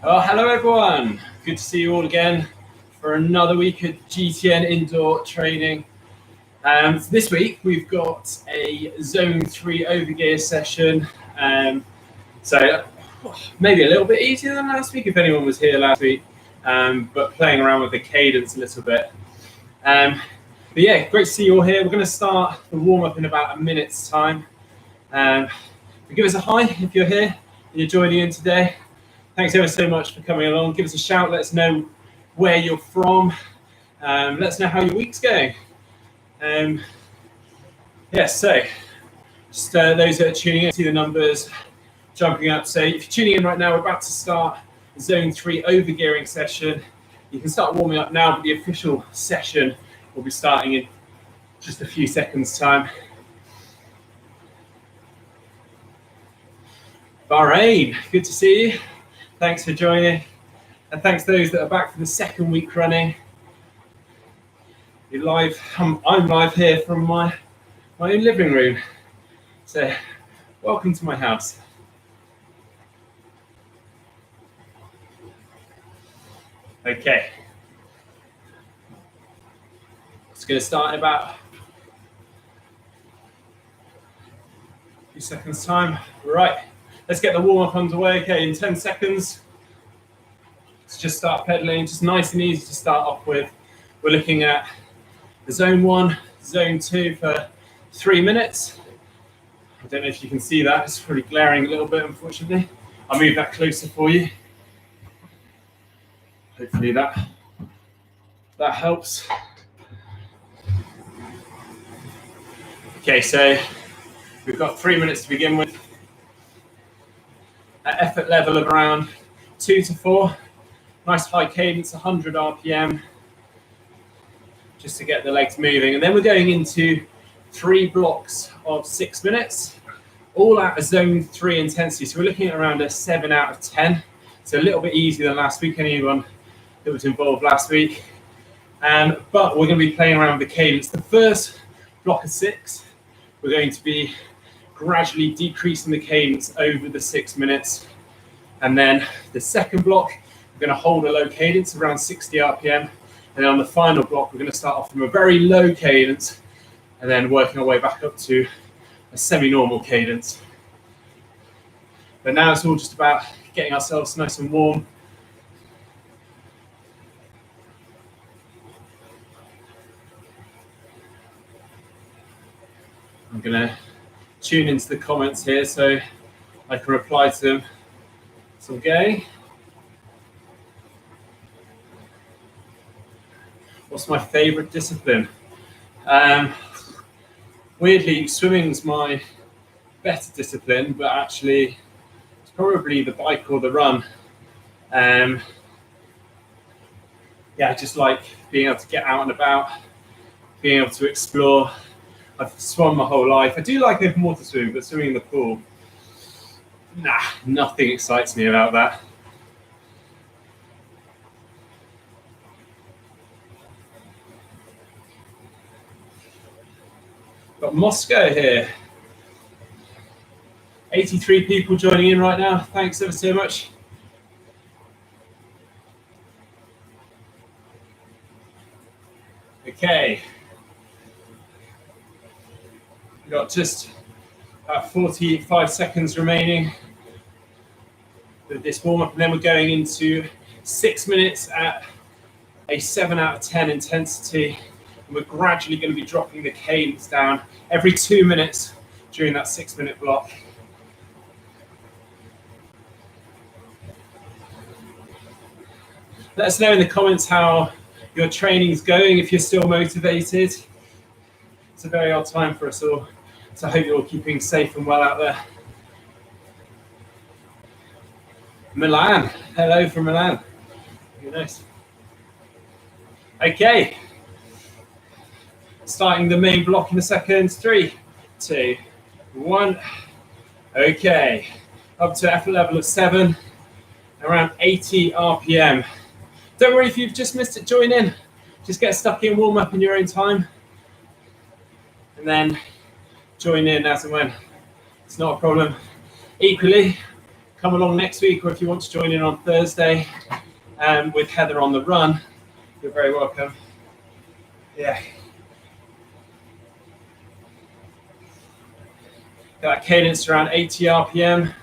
Oh, hello everyone. Good to see you all again for another week at GTN indoor training. So this week we've got a Zone 3 overgear session. So maybe a little bit easier than last week if anyone was here last week, but playing around with the cadence a little bit. But yeah, great to see you all here. We're going to start the warm-up in about a minute's time. Give us a hi if you're here and you're joining in today. Thanks ever so much for coming along. Give us a shout. Let us know where you're from. Let us know how your week's going. So just those that are tuning in, see the numbers jumping up. So if you're tuning in right now, we're about to start the Zone 3 overgearing session. You can start warming up now, but the official session will be starting in just a few seconds' time. Bahrain, good to see you. Thanks for joining, and thanks to those that are back for the second week running. You're live. I'm live here from my own living room. So, welcome to my house. Okay. It's going to start in about a few seconds' time. Right. Let's get the warm-up underway. Okay, in 10 seconds, let's just start pedaling. Just nice and easy to start off with. We're looking at the Zone 1, Zone 2 for 3 minutes. I don't know if you can see that. It's pretty glaring a little bit, unfortunately. I'll move that closer for you. Hopefully that helps. Okay, so we've got 3 minutes to begin with. At effort level of around 2 to 4. Nice high cadence, 100 RPM, just to get the legs moving. And then we're going into 3 blocks of 6 minutes, all at a Zone 3 intensity. So we're looking at around a 7 out of 10. So a little bit easier than last week, anyone that was involved last week. But we're going to be playing around with the cadence. The first block of 6, we're going to be gradually decreasing the cadence over the 6 minutes. And then the second block, we're going to hold a low cadence around 60 RPM. And then on the final block, we're going to start off from a very low cadence and then working our way back up to a semi-normal cadence. But now it's all just about getting ourselves nice and warm. I'm going to tune into the comments here so I can reply to them. So going. What's my favorite discipline? Weirdly, swimming's my better discipline, but actually it's probably the bike or the run. I just like being able to get out and about, being able to explore. I've swum my whole life. I do like open water swimming, but swimming in the pool, nothing excites me about that. Got Moscow here. 83 people joining in right now. Thanks ever so much. Okay. We've got just about 45 seconds remaining with this warm-up, and then we're going into 6 minutes at a 7 out of 10 intensity. And we're gradually going to be dropping the cadence down every 2 minutes during that 6 minute block. Let us know in the comments how your training's going, if you're still motivated. It's a very odd time for us all, so I hope you're all keeping safe and well out there. Milan, hello from Milan. Very nice. Okay, starting the main block in a second. 3, 2, 1. Okay, up to effort level of 7, around 80 RPM. Don't worry if you've just missed it, join in. Just get stuck in, warm up in your own time, and then join in as and when. It's not a problem. Equally, come along next week, or if you want to join in on Thursday with Heather on the run, you're very welcome. Yeah. Got that cadence around 80 RPM.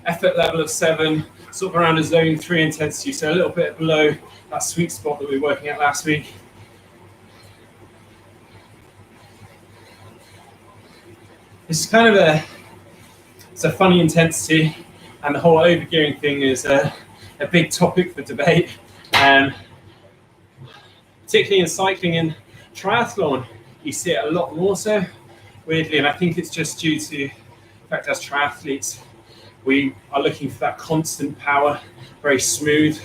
Effort level of 7, sort of around a zone 3 intensity, so a little bit below that sweet spot that we were working at last week. This is kind of it's a funny intensity, and the whole overgearing thing is a big topic for debate, particularly in cycling and triathlon. You see it a lot more so, weirdly, and I think it's just due to the fact as triathletes, we are looking for that constant power, very smooth,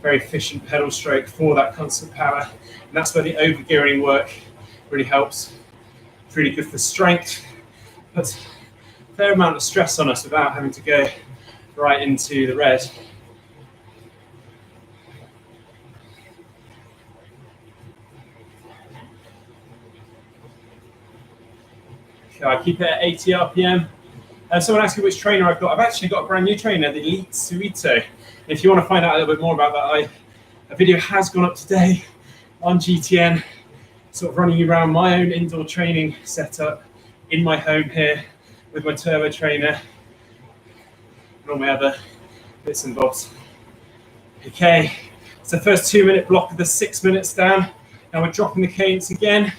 very efficient pedal stroke for that constant power. And that's where the overgearing work really helps. It's really good for strength, puts a fair amount of stress on us without having to go right into the red. Okay, I keep it at 80 RPM. Someone asked me which trainer I've got. I've actually got a brand new trainer, the Elite Suito. If you want to find out a little bit more about that, a video has gone up today on GTN, sort of running you around my own indoor training setup in my home here with my turbo trainer and all my other bits and bobs. Okay, it's the first 2-minute block of the 6 minutes down. Now we're dropping the cadence again.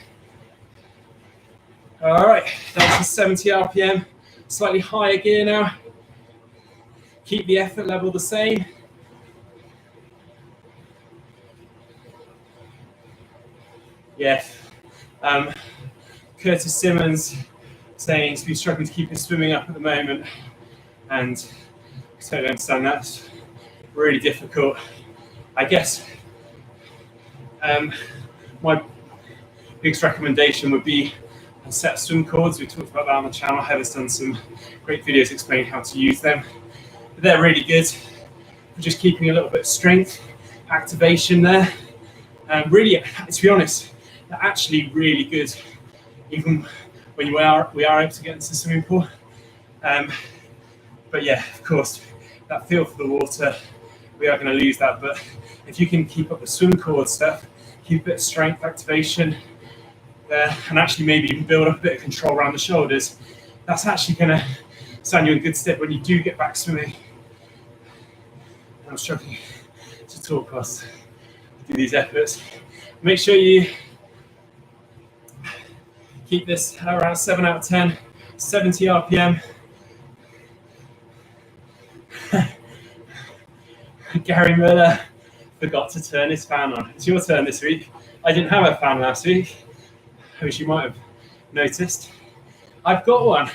All right, down to 70 RPM. Slightly higher gear now. Keep the effort level the same. Yes. Curtis Simmons saying he's been struggling to keep his swimming up at the moment, and I totally understand that's really difficult. I guess my biggest recommendation would be a set of swim cords. We talked about that on the channel. Heather's done some great videos explaining how to use them. But they're really good for just keeping a little bit of strength, activation there. Really, to be honest, they're actually really good, even when we are able to get into the swimming pool. But yeah, of course, that feel for the water, we are going to lose that. But if you can keep up the swim cord stuff, keep a bit of strength, activation, and actually maybe even build up a bit of control around the shoulders, that's actually going to stand you in good stead when you do get back swimming. I'm struggling to talk whilst I do these efforts. Make sure you keep this around 7 out of 10, 70 RPM. Gary Miller forgot to turn his fan on. It's your turn this week. I didn't have a fan last week, which you might have noticed. I've got one.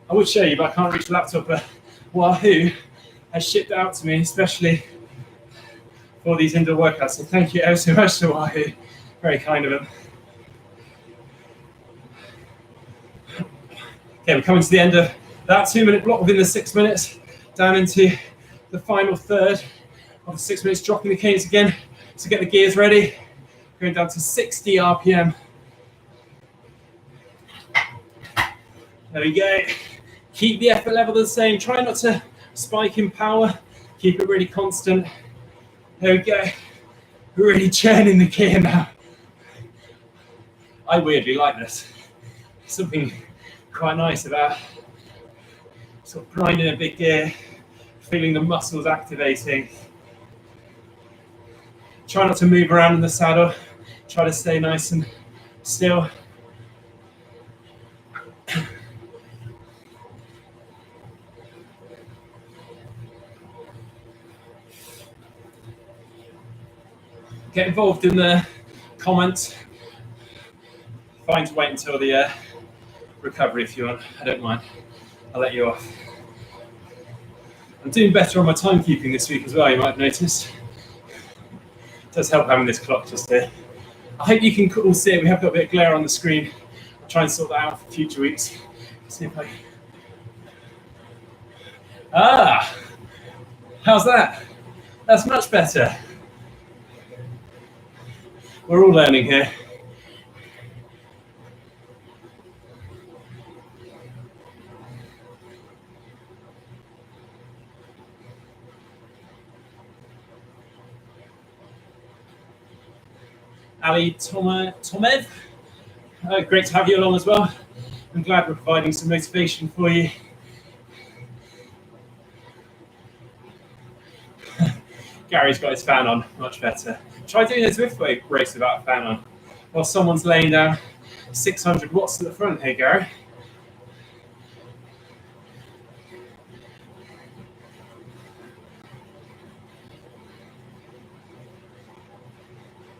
I would show you, but I can't reach the laptop. But Wahoo has shipped out to me, especially for these indoor workouts. So thank you ever so much to Wahoo. Very kind of them. Okay, we're coming to the end of that 2-minute block within the 6 minutes, down into the final third of the 6 minutes, dropping the cadence again to get the gears ready. Going down to 60 RPM. There we go. Keep the effort level the same. Try not to spike in power. Keep it really constant. There we go. We're really churning the gear now. I weirdly like this. Something quite nice about sort of grinding a big gear, feeling the muscles activating. Try not to move around in the saddle. Try to stay nice and still. Get involved in the comments. Fine to wait until the recovery if you want. I don't mind. I'll let you off. I'm doing better on my timekeeping this week as well, you might have noticed. It does help having this clock just here. I hope you can all see it. We have got a bit of glare on the screen. I'll try and sort that out for future weeks. See if I can. Ah! How's that? That's much better. We're all learning here. Ali Tomev. Great to have you along as well. I'm glad we're providing some motivation for you. Gary's got his fan on, much better. Try doing a Zwift race without a fan on, while someone's laying down 600 watts at the front. Hey, Gary.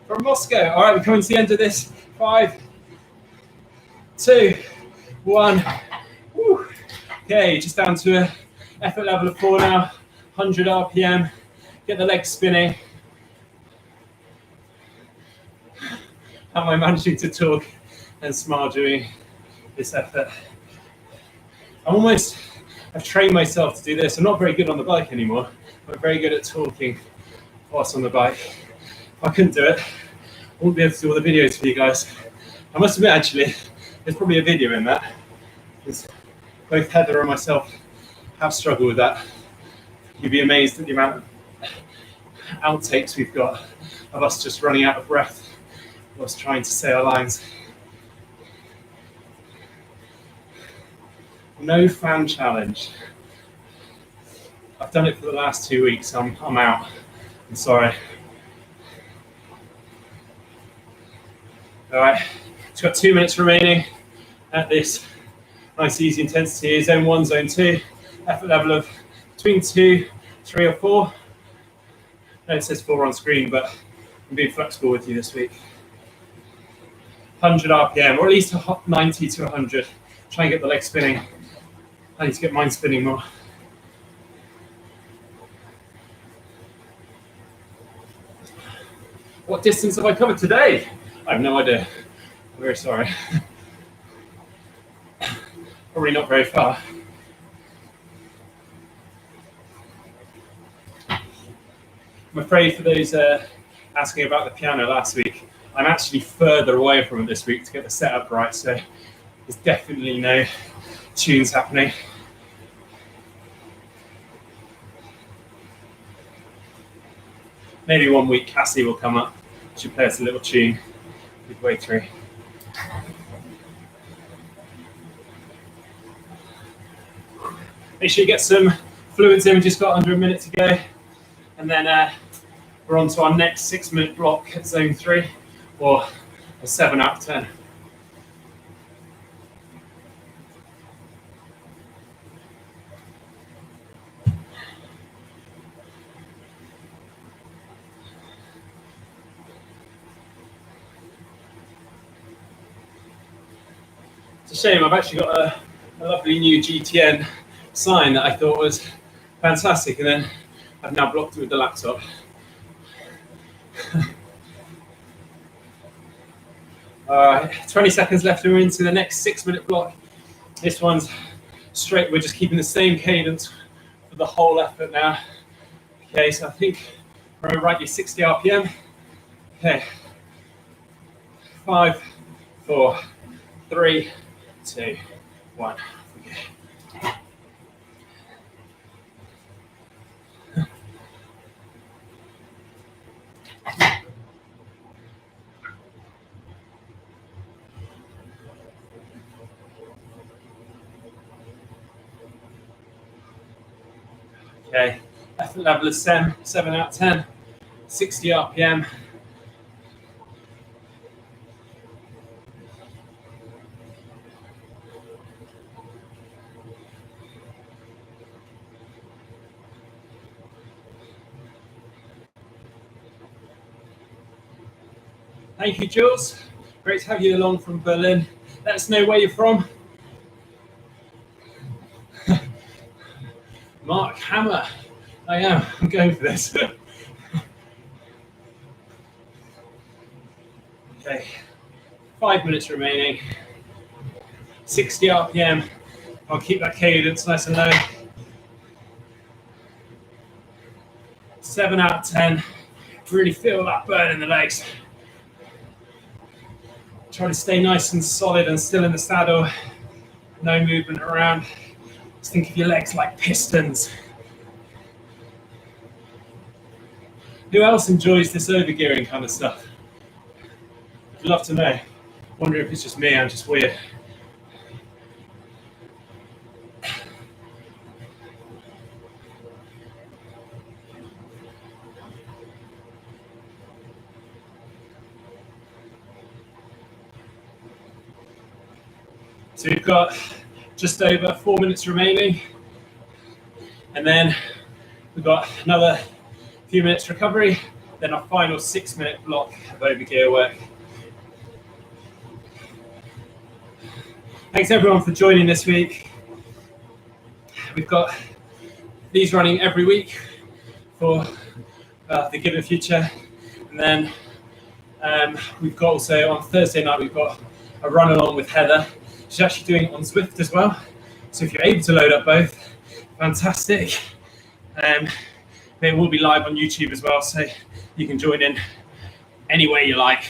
From Moscow. All right, we're coming to the end of this. 5, 2, 1. Woo. Okay, just down to an effort level of 4 now. 100 RPM. Get the legs spinning. How am I managing to talk and smile during this effort? I've trained myself to do this. I'm not very good on the bike anymore, but very good at talking whilst on the bike. If I couldn't do it, I wouldn't be able to do all the videos for you guys. I must admit, actually, there's probably a video in that. Because both Heather and myself have struggled with that. You'd be amazed at the amount of outtakes we've got of us just running out of breath whilst trying to say our lines. No fan challenge. I've done it for the last 2 weeks. I'm out. I'm sorry. All right, it's got 2 minutes remaining at this nice easy intensity. Zone 1, zone 2. Effort level of between 2, 3 or 4. No, it says 4 on screen, but I'm being flexible with you this week. 100 RPM, or at least 90 to 100. Try and get the legs spinning. I need to get mine spinning more. What distance have I covered today? I have no idea. I'm very sorry. Probably not very far. I'm afraid for those asking about the piano last week, I'm actually further away from it this week to get the setup right, so there's definitely no tunes happening. Maybe one week Cassie will come up. She'll play us a little tune midway through. Make sure you get some fluids in. We've just got under a minute to go. And then we're on to our next 6-minute block at zone 3, or a 7 out of 10. It's a shame, I've actually got a lovely new GTN sign that I thought was fantastic, and then I've now blocked it with the laptop. All right, 20 seconds left and we're into the next 6-minute block. This one's straight, we're just keeping the same cadence for the whole effort now. Okay, so I think we're right at 60 RPM. Okay, 5, 4, 3, 2, 1. Okay. Okay, effort level is 7 out of 10, 60 RPM. Thank you, Jules. Great to have you along from Berlin. Let us know where you're from. Mark Hammer. I am. I'm going for this. Okay. 5 minutes remaining. 60 RPM. I'll keep that cadence nice and low. 7 out of 10. Really feel that burn in the legs. Try to stay nice and solid and still in the saddle. No movement around. Just think of your legs like pistons. Who else enjoys this overgearing kind of stuff? I'd love to know. Wonder if it's just me, I'm just weird. So we've got just over 4 minutes remaining, and then we've got another few minutes recovery, then our final 6-minute block of overgear work. Thanks everyone for joining this week. We've got these running every week for the given future, and then we've got also on Thursday night we've got a run along with Heather. She's actually doing it on Zwift as well, so if you're able to load up both, fantastic. They will be live on YouTube as well, so you can join in any way you like.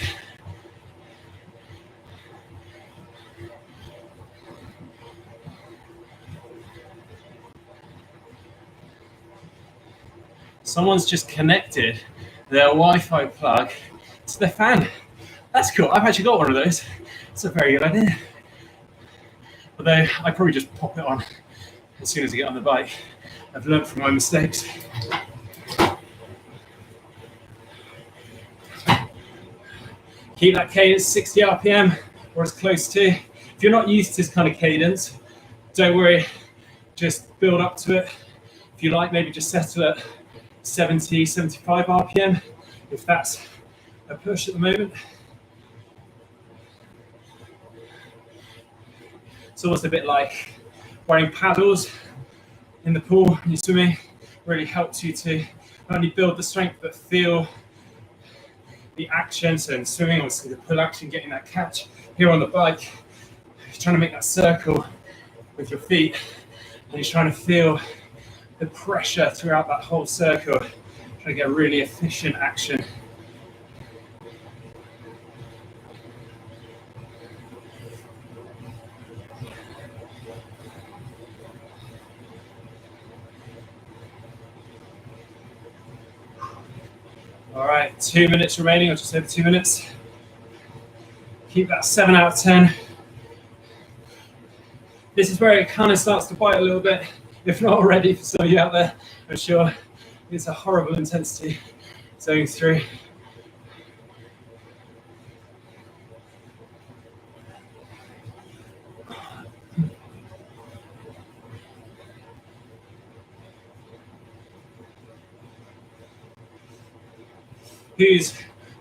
Someone's just connected their Wi-Fi plug to their fan. That's cool. I've actually got one of those. It's a very good idea. Although I probably just pop it on as soon as I get on the bike. I've learned from my mistakes. Keep that cadence 60 RPM or as close to. If you're not used to this kind of cadence, don't worry, just build up to it. If you like, maybe just settle at 70, 75 RPM, if that's a push at the moment. It's almost a bit like wearing paddles in the pool when you're swimming. Really helps you to not only build the strength, but feel the action. So in swimming, obviously the pull action, getting that catch. Here on the bike, you're trying to make that circle with your feet, and you're trying to feel the pressure throughout that whole circle, trying to get a really efficient action. All right, 2 minutes remaining, or just over 2 minutes. Keep that 7 out of 10. This is where it kind of starts to bite a little bit. If not already, for some of you out there, I'm sure it's a horrible intensity going through.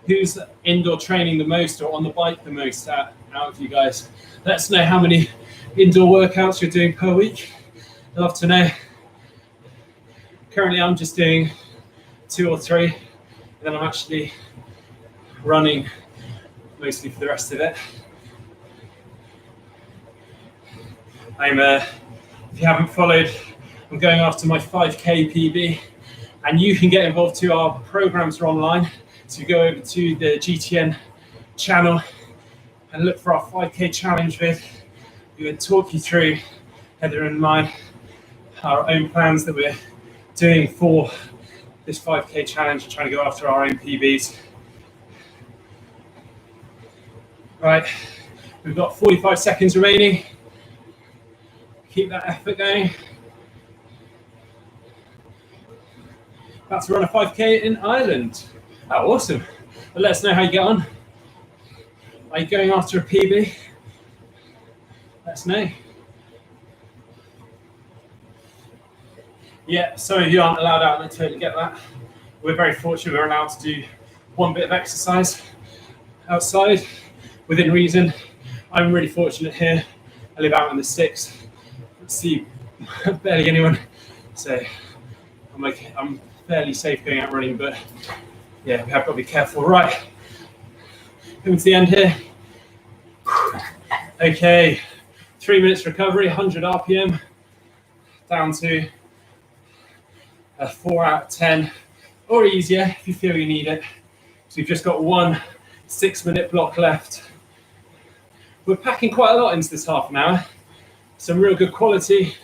Who's indoor training the most or on the bike the most out of you guys? Let us know how many indoor workouts you're doing per week. I'd love to know. Currently I'm just doing 2 or 3, and then I'm actually running mostly for the rest of it. If you haven't followed, I'm going after my 5K PB, and you can get involved too. Our programs are online, so you go over to the GTN channel and look for our 5K challenge vid. We're going to talk you through, Heather and mine, our own plans that we're doing for this 5K challenge, trying to go after our own PBs. Right, we've got 45 seconds remaining. Keep that effort going. About to run a 5K in Ireland. Oh, awesome. Well, let us know how you get on. Are you going after a PB? Let us know. Yeah, some of you aren't allowed out, and I totally get that. We're very fortunate we're allowed to do one bit of exercise outside within reason. I'm really fortunate here. I live out in the sticks. See barely anyone, so I'm fairly safe going out running, but yeah, we have got to be careful. Right, coming to the end here. Okay, 3 minutes recovery, 100 RPM, down to a 4 out of 10, or easier if you feel you need it. So we've just got one 6-minute block left. We're packing quite a lot into this half an hour. Some real good quality.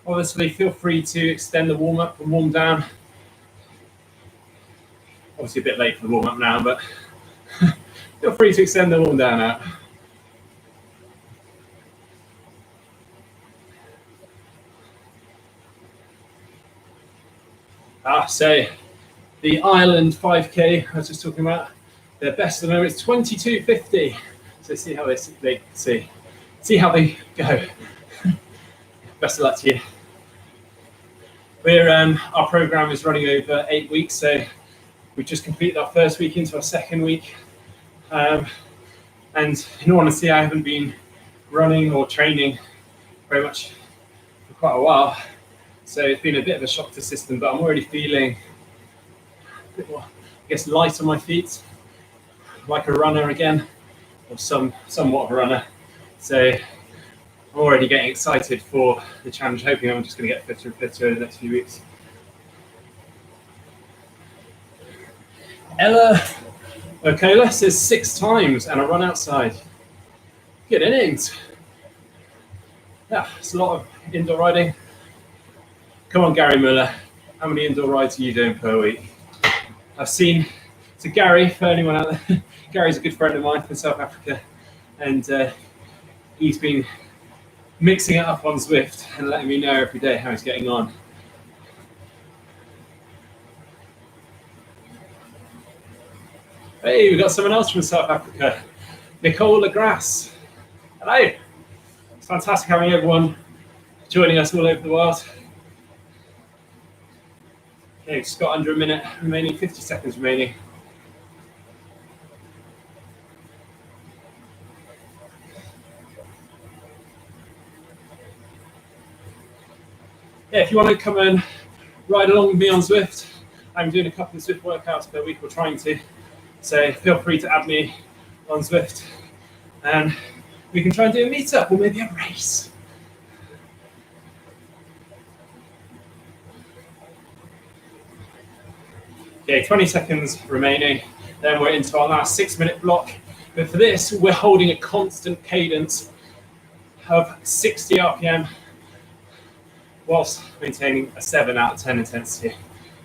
Obviously, feel free to extend the warm up and warm down. Obviously, a bit late for the warm up now, but Feel free to extend the warm down out. So the Ireland 5K I was just talking about, their best at the moment is 22:50. So see how see how they go. Best of luck to you. Our program is running over 8 weeks, so we just completed our first week into our second week. And in all honesty, I haven't been running or training very much for quite a while. So it's been a bit of a shock to the system, but I'm already feeling a bit more, I guess, light on my feet, like a runner again, or somewhat of a runner. So I'm already getting excited for the challenge, hoping I'm just going to get fitter and fitter in the next few weeks. Ella Okola says 6 times and a run outside. Good innings. Yeah, it's a lot of indoor riding. Come on, Gary Muller. How many indoor rides are you doing per week? I've seen, so Gary, for anyone out there, Gary's a good friend of mine from South Africa, and he's been mixing it up on Zwift and letting me know every day how he's getting on. Hey, we've got someone else from South Africa, Nicole LaGrasse. Hello. It's fantastic having everyone joining us all over the world. Okay, just got under a minute remaining, 50 seconds remaining. Yeah, if you want to come and ride along with me on Zwift, I'm doing a couple of Zwift workouts per week, we're trying to. So feel free to add me on Zwift and we can try and do a meetup or maybe a race. Okay, 20 seconds remaining. Then we're into our last 6-minute block. But for this, we're holding a constant cadence of 60 RPM whilst maintaining a 7 out of 10 intensity.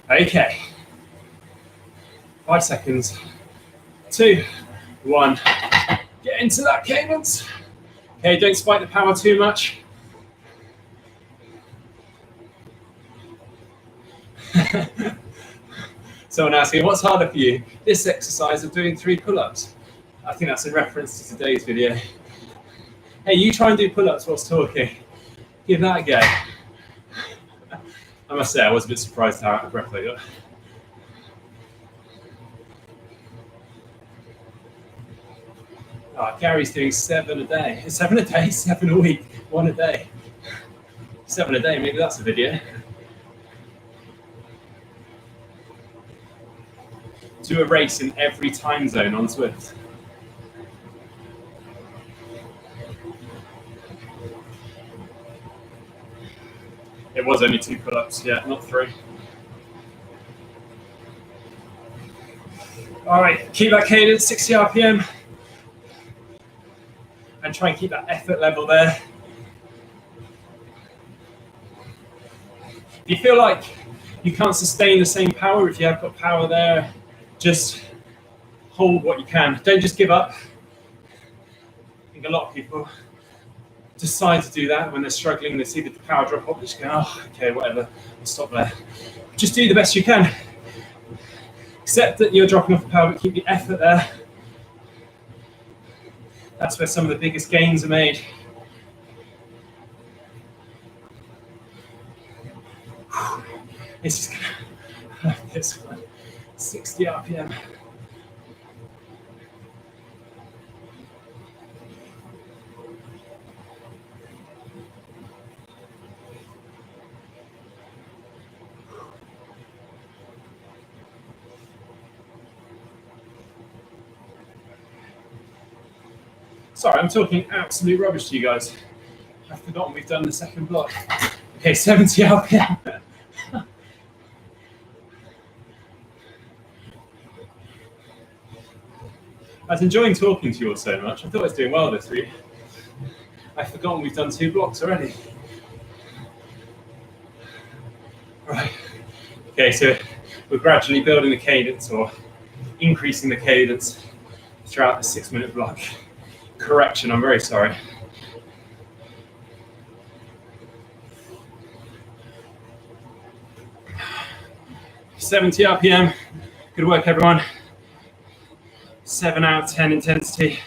Okay. 5 seconds. 2, 1. Get into that cadence. Okay, don't spike the power too much. Someone asking, what's harder for you? This exercise of doing 3 pull-ups. I think that's in reference to today's video. Hey, you try and do pull-ups whilst talking. Give that a go. I must say, I was a bit surprised how out of breath I got. Oh, Gary's doing 7 a day. 7 a day, 7 a week, 1 a day. 7 a day, maybe that's a video. Do a race in every time zone on Zwift. It was only 2 pull-ups, yeah, not 3. All right, keep that cadence, 60 RPM. And try and keep that effort level there. If you feel like you can't sustain the same power, if you have got power there, just hold what you can. Don't just give up. I think a lot of people decide to do that when they're struggling. They see the power drop off, they just go, oh, okay, whatever, I'll stop there. Just do the best you can. Accept that you're dropping off the power, but keep the effort there. That's where some of the biggest gains are made. This is gonna, this one, 60 RPM. Sorry, I'm talking absolute rubbish to you guys. I've forgotten we've done the second block. Okay, 70 RPM. I was enjoying talking to you all so much. I thought I was doing well this week. I've forgotten we've done 2 blocks already. Right. Okay, so we're gradually building the cadence or increasing the cadence throughout the 6-minute block. Correction, I'm very sorry. 70 RPM. Good work, everyone. 7 out of 10 intensity.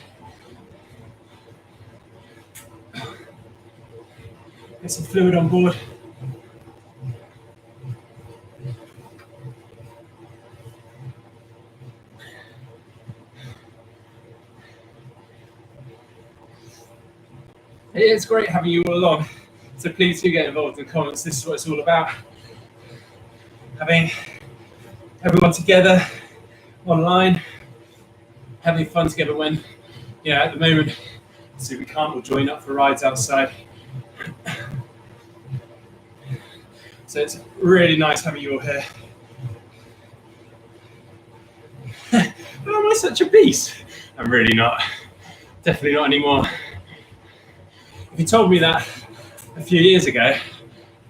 Get some fluid on board. It's great having you all along. So please do get involved in the comments. This is what it's all about. Having everyone together online, having fun together when, at the moment, so we can't all join up for rides outside. So it's really nice having you all here. Oh, am I such a beast? I'm really not. Definitely not anymore. If you told me that a few years ago,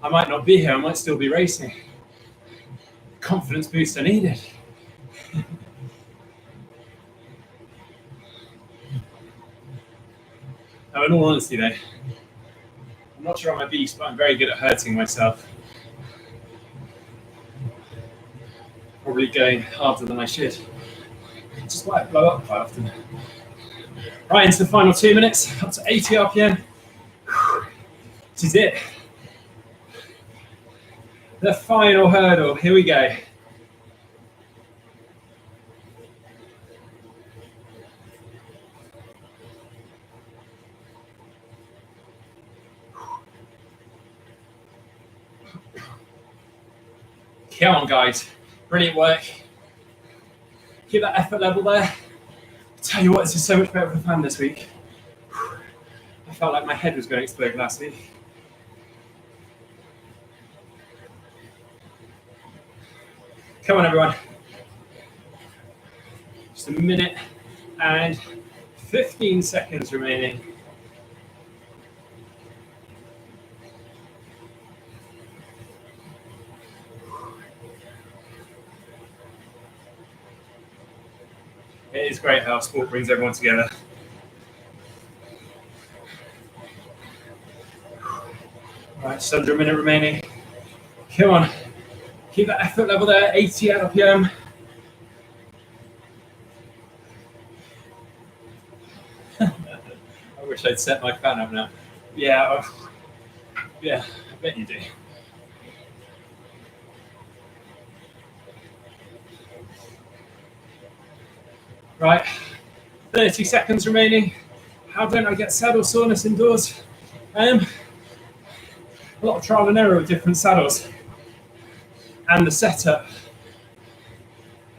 I might not be here. I might still be racing. Confidence boost I needed. Now, in all honesty, though, I'm not sure I'm a beast, but I'm very good at hurting myself. Probably going harder than I should. Just why I blow up quite often. Right, into the final 2 minutes, up to 80 RPM. This is it. The final hurdle. Here we go. Come on, guys. Brilliant work. Keep that effort level there. I tell you what, this is so much better for the fan this week. I felt like my head was going to explode last week. Come on, everyone. Just a minute and 15 seconds remaining. It is great how sport brings everyone together. Right, just under a minute remaining. Come on. Keep that effort level there, 80 RPM. I wish I'd set my fan up now. Yeah, I bet you do. Right, 30 seconds remaining. How don't I get saddle soreness indoors? A lot of trial and error with different saddles and the setup.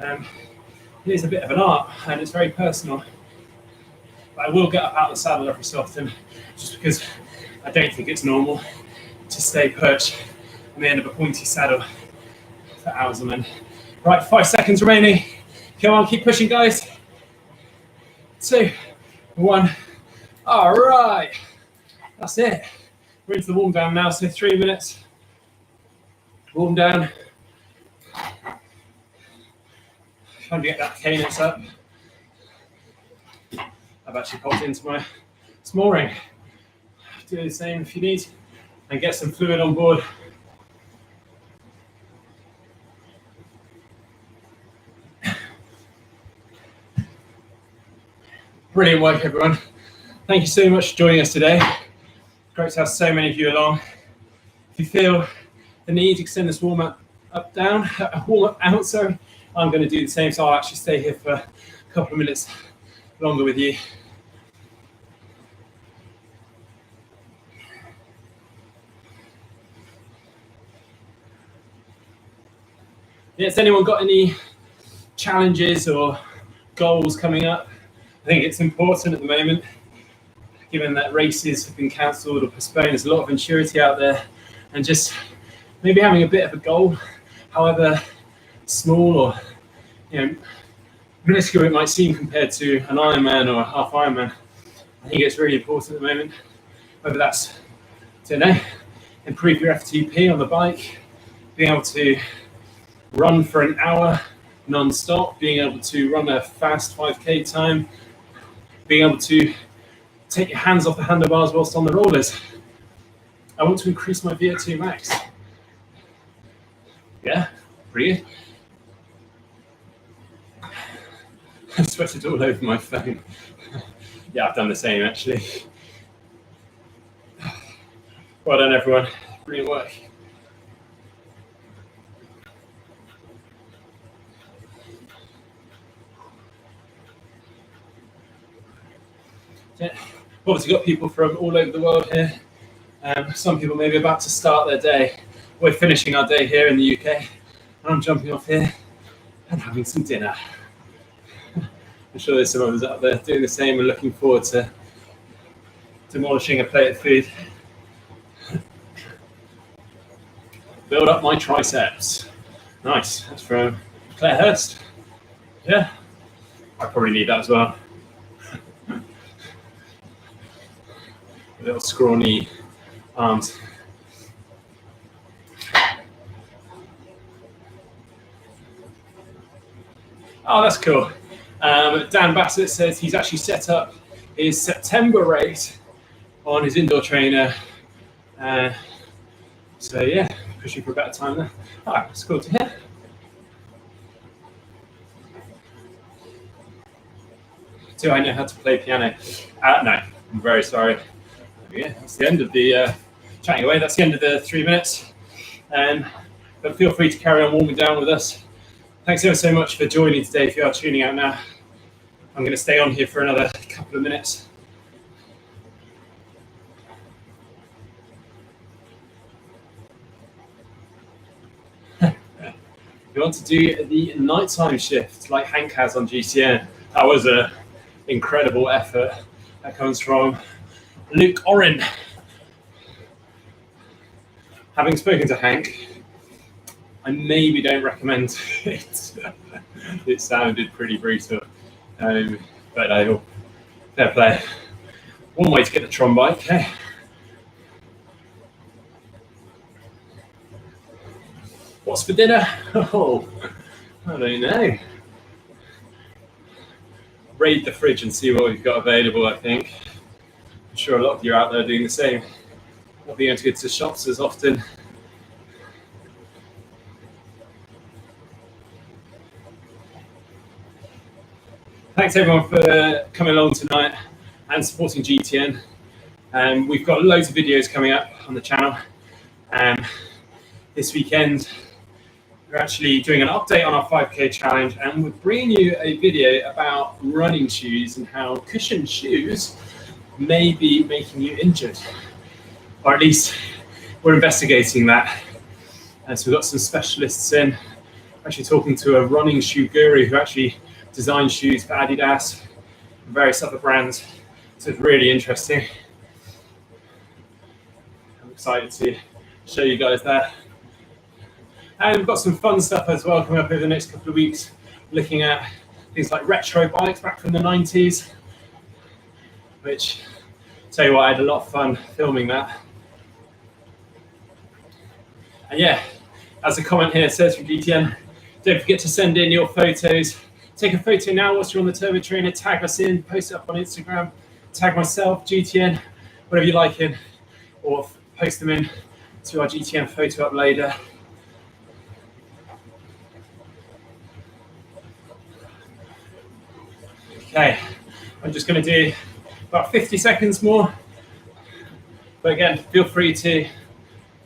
It is a bit of an art and it's very personal. But I will get up out of the saddle every so often just because I don't think it's normal to stay perched on the end of a pointy saddle for hours on end. Right, 5 seconds remaining. Come on, keep pushing, guys. 2, 1. All right, that's it. We're into the warm down now, so 3 minutes. Warm down. Trying to get that cadence up. I've actually popped into my small ring. Do the same if you need, and get some fluid on board. Brilliant work, everyone. Thank you so much for joining us today. Great to have so many of you along. If you feel the need to extend this warm up out, sorry, I'm going to do the same, so I'll actually stay here for a couple of minutes longer with you. Yeah, has anyone got any challenges or goals coming up? I think it's important at the moment, given that races have been cancelled or postponed. There's a lot of insecurity out there, and just maybe having a bit of a goal, however small or minuscule it might seem compared to an Ironman or a half Ironman. I think it's really important at the moment. Whether that's, improve your FTP on the bike, being able to run for an hour non-stop, being able to run a fast 5K time, being able to take your hands off the handlebars whilst on the rollers. I want to increase my VO2 max. Yeah, breathe. I sweated all over my phone. Yeah, I've done the same actually. Well done, everyone. Brilliant work. Yeah. Obviously got people from all over the world here. Some people may be about to start their day. We're finishing our day here in the UK, and I'm jumping off here and having some dinner. I'm sure there's some others out there doing the same and looking forward to demolishing a plate of food. Build up my triceps. Nice. That's from Claire Hurst. Yeah, I probably need that as well. Little scrawny arms. Oh, that's cool. Dan Bassett says he's actually set up his September race on his indoor trainer. So yeah, pushing for a better time there. Oh, that's cool to hear. Do I know how to play piano? No, I'm very sorry. Yeah, that's the end of the chatting away. That's the end of the 3 minutes. But feel free to carry on warming down with us. Thanks ever so much for joining today. If you are tuning out now, I'm going to stay on here for another couple of minutes. You want to do the nighttime shift like Hank has on GCN? That was an incredible effort. That comes from Luke Oren. Having spoken to Hank, I maybe don't recommend it. It sounded pretty brutal, but fair play. One way to get the Tron bike. Okay. What's for dinner? Oh, I don't know. Raid the fridge and see what we've got available, I think. I'm sure a lot of you out there doing the same. Not being able to go to shops as often. Thanks everyone for coming along tonight and supporting GTN. We've got loads of videos coming up on the channel. This weekend, we're actually doing an update on our 5K challenge, and we're bringing you a video about running shoes and how cushioned shoes may be making you injured. Or at least we're investigating that. And so we've got some specialists in, actually talking to a running shoe guru who actually designs shoes for Adidas and various other brands. So it's really interesting. I'm excited to show you guys that. And we've got some fun stuff as well coming up over the next couple of weeks, looking at things like retro bikes back from the 90s, which, tell you what, I had a lot of fun filming that. And yeah, as a comment here says from GTN, don't forget to send in your photos. Take a photo now whilst you're on the turbo trainer, tag us in, post it up on Instagram, tag myself, GTN, whatever you like in, or post them in to our GTN photo uploader. Okay, I'm just going to do about 50 seconds more. But again, feel free to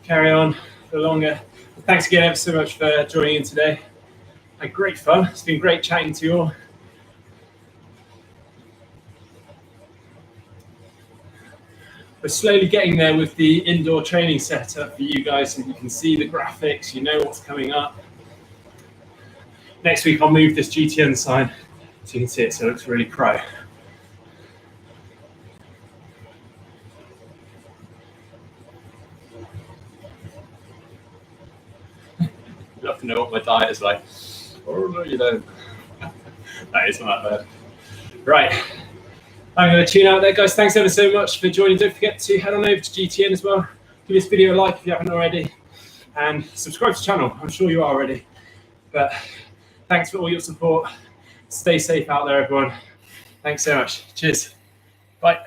carry on for longer. Thanks again ever so much for joining in today. Had great fun. It's been great chatting to you all. We're slowly getting there with the indoor training setup for you guys, and you can see the graphics, you know what's coming up. Next week, I'll move this GTN sign so you can see it, so it looks really pro. Love to know what my diet is like. Oh, no, you don't. That is not bad. Right. I'm going to tune out there, guys. Thanks ever so much for joining. Don't forget to head on over to GTN as well. Give this video a like if you haven't already. And subscribe to the channel. I'm sure you are already. But Thanks for all your support. Stay safe out there, everyone. Thanks so much. Cheers. Bye.